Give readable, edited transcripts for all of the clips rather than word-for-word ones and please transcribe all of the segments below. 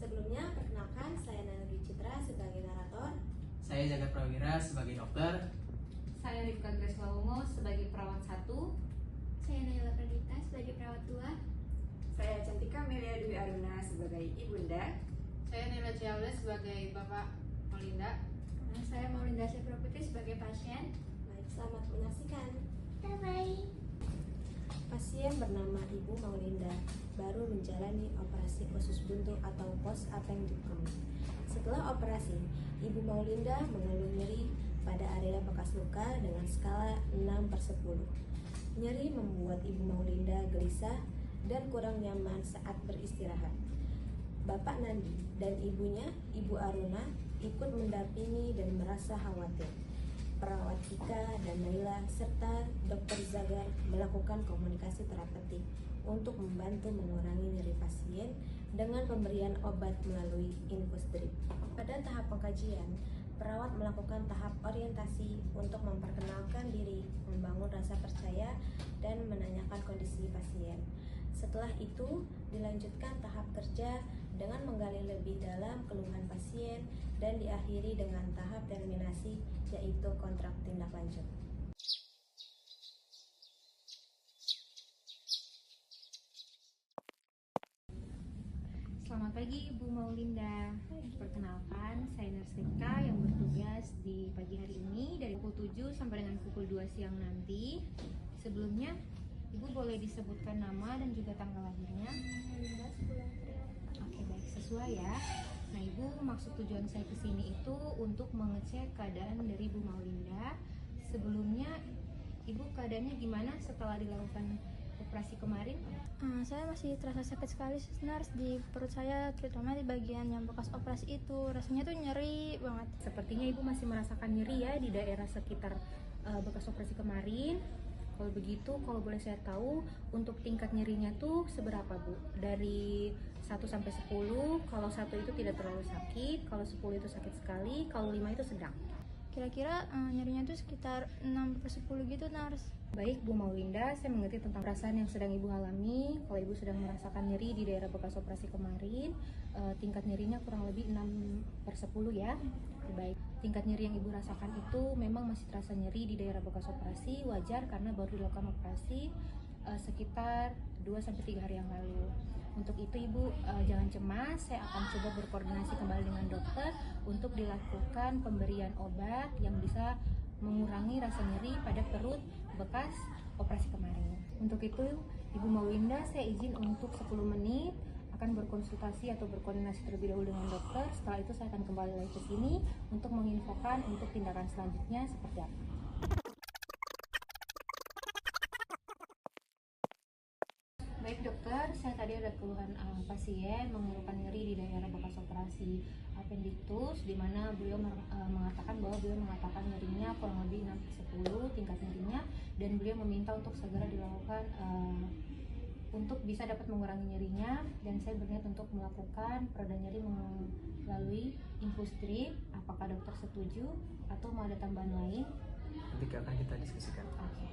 Sebelumnya, perkenalkan saya Naldi Citra sebagai narator. Saya Jagat Prawira sebagai dokter. Saya Rifka Grace Lawongo sebagai perawat 1. Saya Naila Pradita sebagai perawat 2. Saya Cantika Melia Dwi Aruna sebagai ibunda. Saya Nela Ciaula sebagai Bapak Maulinda. Saya Maulinda Syafra Putri sebagai pasien. Baik, selamat menyaksikan. Bye-bye. Pasien bernama Ibu Maulinda baru menjalani operasi usus buntu atau post appendectomy. Setelah operasi, Ibu Maulinda mengeluh nyeri pada area bekas luka dengan skala 6/10. Nyeri membuat Ibu Maulinda gelisah dan kurang nyaman saat beristirahat. Bapak Nandi dan ibunya, Ibu Aruna, ikut mendampingi dan merasa khawatir. Perawat Ika dan Naila serta Dr. Zagar melakukan komunikasi terapeutik untuk membantu mengurangi nyeri pasien dengan pemberian obat melalui infus drip. Pada tahap pengkajian, perawat melakukan tahap orientasi untuk memperkenalkan diri, membangun rasa percaya, dan menanyakan kondisi pasien. Setelah itu, dilanjutkan tahap kerja dengan menggali lebih dalam keluhan pasien dan diakhiri dengan tahap terminasi, yaitu kontrak tindak lanjut. Selamat pagi Ibu Maulinda. Perkenalkan, saya Nurse Rifka yang bertugas di pagi hari ini dari pukul 7 sampai dengan pukul 2 siang nanti. Sebelumnya, Ibu boleh disebutkan nama dan juga tanggal lahirnya? Oke, baik, sesuai ya. Nah, Ibu, maksud tujuan saya ke sini itu untuk mengecek keadaan dari Ibu Maulinda. Sebelumnya, Ibu keadaannya gimana setelah dilakukan operasi kemarin? Saya masih terasa sakit sekali, nurse, di perut saya, terutama di bagian yang bekas operasi itu. Rasanya tuh nyeri banget. Sepertinya Ibu masih merasakan nyeri ya di daerah sekitar bekas operasi kemarin. Kalau begitu, kalau boleh saya tahu, untuk tingkat nyerinya tuh seberapa, Bu? Dari 1 sampai 10, kalau 1 itu tidak terlalu sakit, kalau 10 itu sakit sekali, kalau 5 itu sedang. Kira-kira nyerinya tuh sekitar 6/10 gitu, nurse. Baik, Bu Maulinda, saya mengerti tentang perasaan yang sedang Ibu alami. Kalau Ibu sedang merasakan nyeri di daerah bekas operasi kemarin, tingkat nyerinya kurang lebih 6/10 ya. Baik, tingkat nyeri yang Ibu rasakan itu memang masih terasa nyeri di daerah bekas operasi, wajar karena baru dilakukan operasi sekitar 2-3 hari yang lalu. Untuk itu Ibu jangan cemas, saya akan coba berkoordinasi kembali dengan dokter untuk dilakukan pemberian obat yang bisa mengurangi rasa nyeri pada perut bekas operasi kemarin. Untuk itu Ibu Maulinda, saya izin untuk 10 menit akan berkonsultasi atau berkoordinasi terlebih dahulu dengan dokter. Setelah itu saya akan kembali lagi ke sini untuk menginfokan untuk tindakan selanjutnya seperti apa. Baik dokter, saya tadi ada keluhan pasien mengeluhkan nyeri di daerah bekas operasi appendictus, di mana beliau mengatakan bahwa beliau mengatakan nyerinya kurang lebih 6/10 tingkat nyerinya, dan beliau meminta untuk segera dilakukan untuk bisa dapat mengurangi nyerinya, dan saya berniat untuk melakukan pereda nyeri melalui infus drip. Apakah dokter setuju atau mau ada tambahan lain? Nanti akan kita diskusikan. Oke.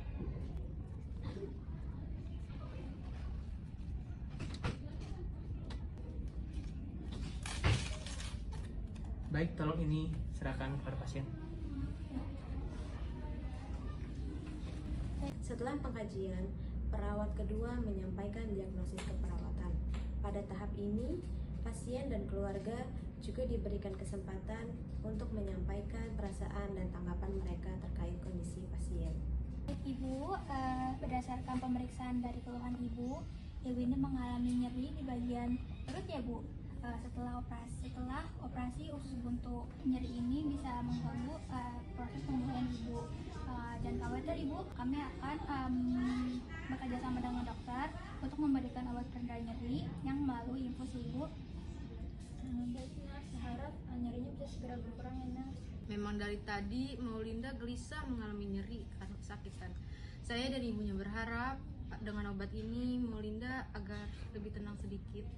Baik, tolong ini serahkan kepada pasien. Setelah pengkajian, perawat kedua menyampaikan diagnosis keperawatan. Pada tahap ini, pasien dan keluarga juga diberikan kesempatan untuk menyampaikan perasaan dan tanggapan mereka terkait kondisi pasien. Ibu, berdasarkan pemeriksaan dari keluhan Ibu ini mengalami nyeri di bagian perut ya, Bu. Setelah operasi usus buntu, nyeri ini bisa mengganggu proses pemulihan Ibu. Jangan khawatir Ibu, kami akan bekerja sama dengan dokter untuk memberikan obat pereda nyeri yang melalui infus Ibu. Baik, Nurse, berharap nyerinya bisa segera berkurang ya, Nurse. Memang dari tadi Maulinda gelisah mengalami nyeri karena kesakitan. Saya dan ibunya berharap dengan obat ini Maulinda agar lebih tenang sedikit.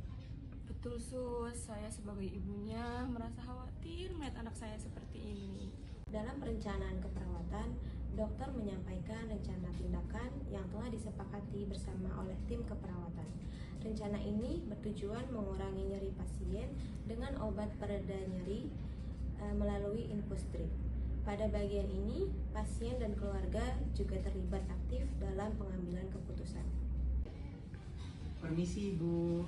Betul sus, saya sebagai ibunya merasa khawatir melihat anak saya seperti ini. Dalam perencanaan keperawatan, dokter menyampaikan rencana tindakan yang telah disepakati bersama oleh tim keperawatan. Rencana ini bertujuan mengurangi nyeri pasien dengan obat pereda nyeri melalui infus drip. Pada bagian ini, pasien dan keluarga juga terlibat aktif dalam pengambilan keputusan. Permisi Ibu.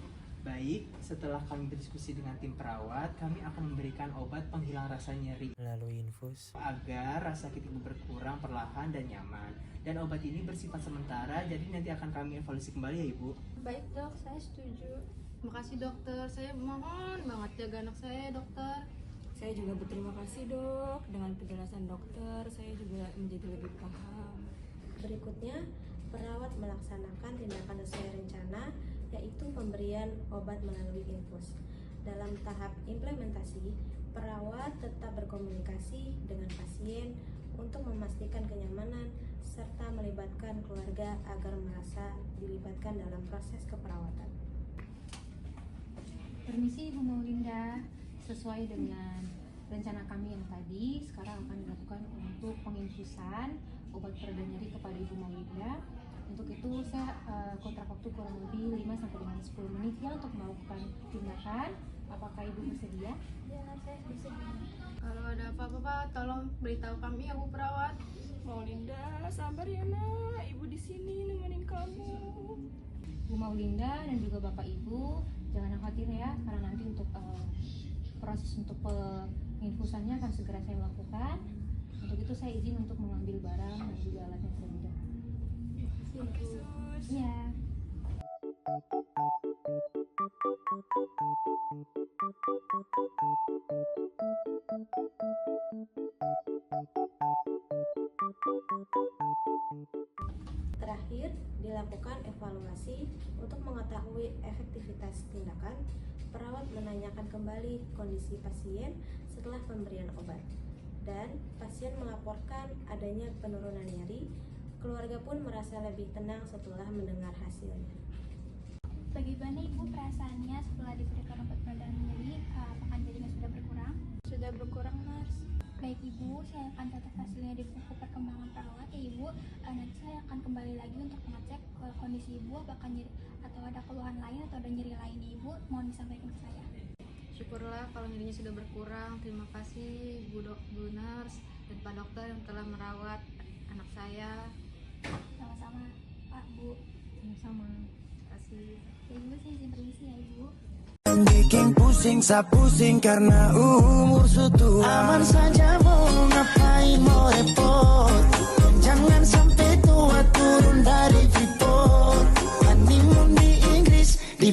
Baik, setelah kami berdiskusi dengan tim perawat, kami akan memberikan obat penghilang rasa nyeri melalui infus agar rasa sakit Ibu berkurang perlahan dan nyaman. Dan obat ini bersifat sementara, jadi nanti akan kami evaluasi kembali ya Ibu. Baik dok, saya setuju. Makasih dokter, saya mohon banget jaga anak saya dokter. Saya juga berterima kasih dok, dengan penjelasan dokter saya juga menjadi lebih paham. Berikutnya, perawat melaksanakan tindakan sesuai rencana, yaitu pemberian obat melalui infus. Dalam tahap implementasi, perawat tetap berkomunikasi dengan pasien untuk memastikan kenyamanan serta melibatkan keluarga agar merasa dilibatkan dalam proses keperawatan. Permisi Ibu Maulinda, sesuai dengan rencana kami yang tadi, sekarang akan dilakukan untuk penginfusan obat pereda nyeri kepada Ibu Maulinda. Untuk itu saya kontrak waktu kurang lebih 5 sampai dengan 10 menit ya untuk melakukan tindakan. Apakah Ibu bersedia? Ya, saya bersedia. Kalau ada apa-apa, tolong beritahu kami ya Bu Perawat. Maulinda, sabar ya nak, ibu di sini nemenin kamu. Bu Maulinda dan juga Bapak Ibu, jangan khawatir ya, karena nanti untuk proses untuk penginfusannya akan segera saya lakukan. Untuk itu saya izin untuk mengambil barang dan juga alatnya terlebih dahulu. Iya. Terakhir, dilakukan evaluasi untuk mengetahui efektivitas tindakan. Perawat menanyakan kembali kondisi pasien setelah pemberian obat, dan pasien melaporkan adanya penurunan nyeri. Keluarga pun merasa lebih tenang setelah mendengar hasilnya. Bagaimana Ibu perasaannya setelah diberikan obat pereda nyeri? Apakah nyerinya sudah berkurang? Sudah berkurang, Nurse. Baik Ibu, saya akan catat hasilnya di buku perkembangan perawat ya Ibu. Nanti saya akan kembali lagi untuk mengecek kondisi Ibu, apakah nyeri atau ada keluhan lain atau ada nyeri lain Ibu. Mohon disampaikan ke saya. Syukurlah kalau nyerinya sudah berkurang. Terima kasih Bu Nurse dan Pak Dokter yang telah merawat anak saya. Sama-sama Pak, Bu. Sama-sama. Terima kasih. Ya Ibu, saya izin permisi ya Ibu. bikin pusing, pusing karena umur sudah aman saja, mau ngapain mau repot, jangan sampai tua turun dari Freeport. Honeymoon di Inggris di